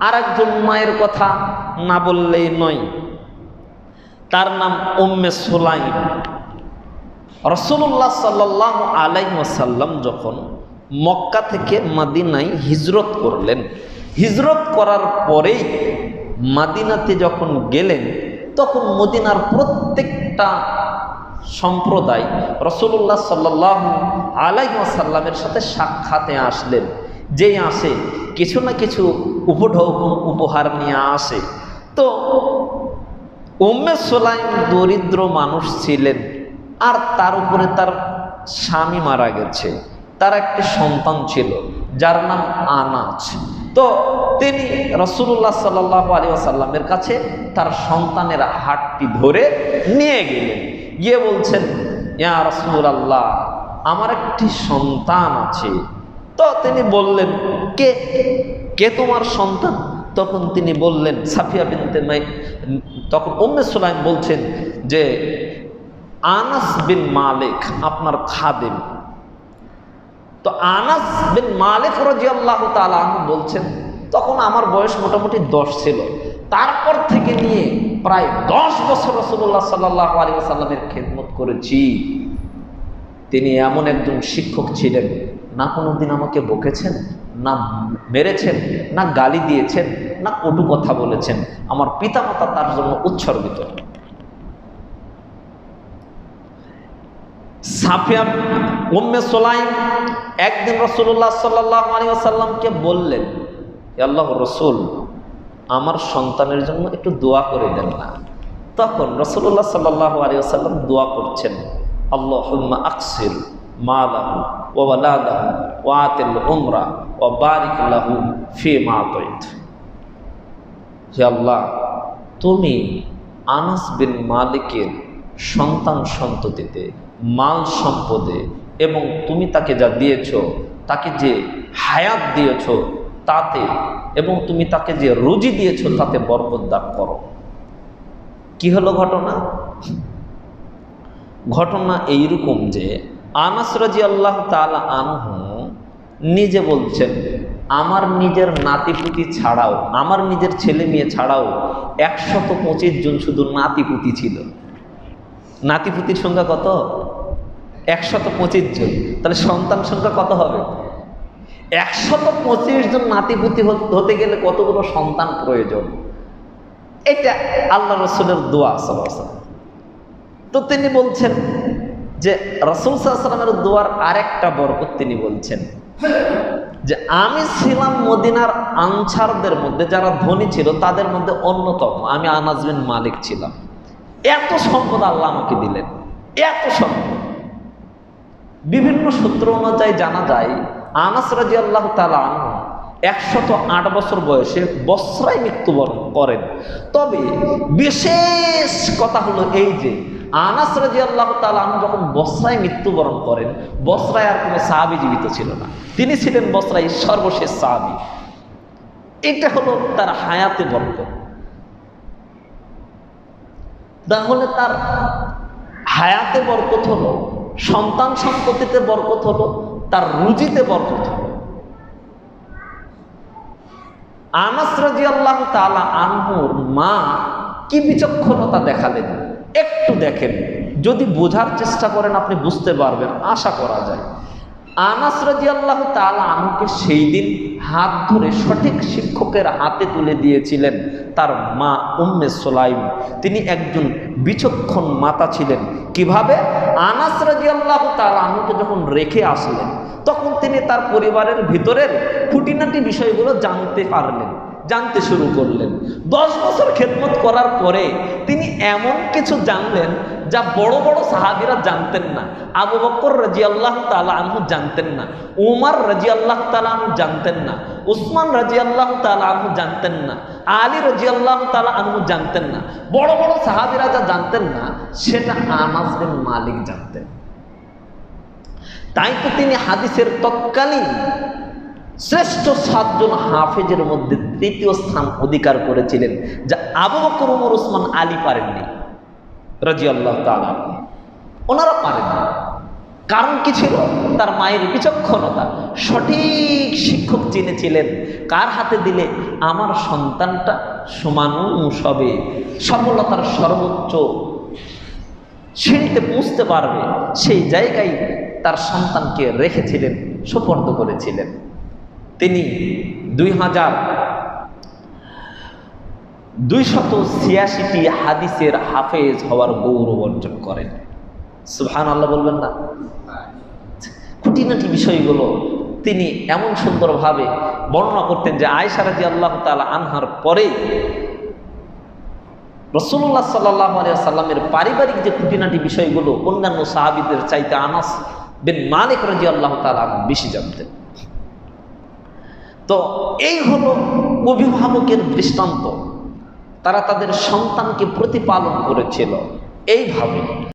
আর একজন মায়ের কথা না বললেই নয়, তার নাম উম্মে সুলাইম। রাসূলুল্লাহ সাল্লাল্লাহু আলাইহি ওয়াসাল্লাম যখন মক্কা থেকে মদিনায় হিজরত করলেন, হিজরত করার পরেই মদিনাতে যখন গেলেন, তখন মদিনার প্রত্যেকটা সম্প্রদায় রাসূলুল্লাহ সাল্লাল্লাহু আলাইহি ওয়াসাল্লামের সাথে সাক্ষাতে আসলেন। যেই আসে কিছু না কিছু উপহার নিয়ে আসে। তো উম্মে সুলাইম দরিদ্র মানুষ ছিলেন, আর তার উপরে তার স্বামী মারা গেছে। তার একটি সন্তান ছিল যার নাম আনাস। তো তিনি রাসূলুল্লাহ সাল্লাল্লাহু আলাইহি ওয়াসাল্লামের কাছে তার সন্তানের হাতটি ধরে নিয়ে গেলেন, গিয়ে বলছেন, ইয়া রাসূলুল্লাহ, আমার একটি সন্তান আছে। তো তিনি বললেন, কে কে তোমার সন্তান? তখন তিনি বললেন, সাফিয়া বিনতে তখন উম্মে সুলাইম বলছেন যে আনাস বিন মালিক আপনার খাদেম। তো আনাস বিন মালিক রাদিয়াল্লাহু তাআলা আনহু বলছেন, তখন আমার বয়স মোটামুটি 10 ছিল। তারপর থেকে নিয়ে প্রায় 10 বছর রাসূলুল্লাহ সাল্লাল্লাহু আলাইহি ওয়াসাল্লামের খেদমত করেছি। তিনি এমন একজন শিক্ষক ছিলেন, না কোনোদিন আমাকে বকেছেন, না মেরেছেন, না গালি দিয়েছেন, না কটু কথা বলেছেন। আমার পিতামাতা তার জন্য উৎসর্গিত। সাফিয়া উম্মে সুলাইম একদিন রাসূলুল্লাহ সাল্লাল্লাহু আলাইহি ওয়াসাল্লামকে বললেন, হে আল্লাহর রাসূল, আমার সন্তানের জন্য একটু দোয়া করে দেন না। তখন রাসূলুল্লাহ সাল্লাল্লাহু আলাইহি ওয়াসাল্লাম দোয়া করছেন, আল্লাহুম্মা আকসির মালাহু ওয়া ওয়ালাদাহু ওয়া আতিল উমরা ওয়া বারিক লাহু ফিমা আতাইত। হে আল্লাহ, তুমি আনাস বিন মালিকের সন্তান সন্ততিতে, মাল সম্পদে এবং তুমি তাকে যা দিয়েছ, তাকে যে হায়াত দিয়েছ তাতে, এবং তুমি তাকে যে রুজি দিয়েছ তাতে বরকত দান করো। কি হলো ঘটনা? ঘটনা এইরকম যে আনাস রাদিয়াল্লাহু তাআলা আনহু নিজে বলছেন, আমার নিজের নাতিপুতি ছাড়াও, আমার নিজের ছেলে মেয়ে ছাড়াও 125 জন শুধু নাতিপুতি ছিল। নাতিপুতির সংখ্যা কত? 125 জন। তাহলে সন্তান সংখ্যা কত হবে? 125 জন নাতিপুতি হতে গেলে কতগুলো সন্তান প্রয়োজন? এটা আল্লাহ রাসূলের দোয়া সাল্লাল্লাহু আলাইহি ওয়াসাল্লাম। তো তিনি বলছেন যে রাসূল সাল্লাল্লাহু আলাইহি ওয়াসাল্লামের দোয়ার আরেকটা বরকত তিনি বলছেন যে আমি ছিলাম মদিনার আনসারদের মধ্যে, যারা ধনী ছিল তাদের মধ্যে অন্যতম। আমি আনাস বিন মালিক ছিলাম। এত সম্পদ আল্লাহ আমাকে দিলেন, এত সম্পদ। বিভিন্ন সূত্র অনুযায়ী জানা যায় আনাস রাদিয়াল্লাহু তাআলা আনহু 108 বছর বয়সে বসরায় মৃত্যুবরণ করেন। তবে বিশেষ কথা হলো এই যে আনাস রাদিয়াল্লাহু তাআলা আনহু যখন বসরায় মৃত্যুবরণ করেন, বসরায় আর কোনো সাহাবী জীবিত ছিল না। তিনি ছিলেন বসরায় সর্বশেষ সাহাবী। এটা হলো তার হায়াতে বরকত। তাহলে তার হায়াতে বরকত হলো, সন্তান সন্ততিতে বরকত হলো, তার রুজিতে বরকত হলো। আনাস রাদিয়াল্লাহু তাআলা আনহুর মা কি বিচক্ষণতা দেখালেন একটু দেখেন। যদি বোঝার চেষ্টা করেন আপনি বুঝতে পারবেন, আশা করা যায়। আনাস রাদিয়াল্লাহু তাআলা আনহুকে সেই দিন হাত ধরে সঠিক শিক্ষকের হাতে তুলে দিয়েছিলেন তার মা উম্মে সুলাইম। তিনি একজন বিচক্ষণ মাতা ছিলেন। কিভাবে? আনাস রাদিয়াল্লাহু তাআলা আনহুকে যখন রেখে আসলেন, তখন তিনি তার পরিবারের ভিতরের খুঁটিনাটি বিষয়গুলো জানতে শুরু করলেন। 10 বছর খেদমত করার পরে তিনি এমন কিছু জানলেন যা বড় বড় সাহাবীরা জানতেন না। আবু বকর রাদিয়াল্লাহু তাআলা আনহু জানতেন না, উমর রাদিয়াল্লাহু তাআলা আনহু জানতেন না, উসমান রাদিয়াল্লাহু তাআলা আনহু জানতেন না, আলী রাদিয়াল্লাহু তাআলা আনহু জানতেন না। বড় বড় সাহাবীরা যা জানতেন না সেটা আনাস বিন মালিক জানতেন। তাই তো তিনি হাদিসের তৎকালীন শ্রেষ্ঠ 7 জন হাফেজের মধ্যে 3য় স্থান অধিকার করেছিলেন, যা আবু বকর, উমর, উসমান, আলী পারেননি রাদিয়াল্লাহু তাআলা। ওনারা পারেননি। কারণ কি ছিল? তার মায়ের বিচক্ষণতা। সঠিক শিক্ষক চিনেছিলেন, কার হাতে দিলে আমার সন্তানটা সমানুষ হবে, সফলতার সর্বোচ্চ সিঁড়িতে পৌঁছতে পারবে, সেই জায়গায় তার সন্তানকে রেখেছিলেন, সুপর্দ করেছিলেন। তিনি 2286টি হাদিসের হাফেজ হওয়ার গৌরব অর্জন করেন। সুবহানাল্লাহ বলবেন না? খুঁটিনাটি বিষয়গুলো তিনি এমন সুন্দরভাবে বর্ণনা করতেন যে আয়েশা রাদিয়াল্লাহু তাআলা আনহার পরে রাসূলুল্লাহ সাল্লাল্লাহু আলাইহি ওয়াসাল্লামের পারিবারিক যে খুঁটিনাটি বিষয়গুলো অন্যান্য সাহাবীদের চাইতে আনাস বিন মালিক রাদিয়াল্লাহু তাআলা বেশি জানতেন। তো এই হলো অভিভাবকের দৃষ্টান্ত। তারা তাদের সন্তানকে প্রতিপালন করেছিল এইভাবে।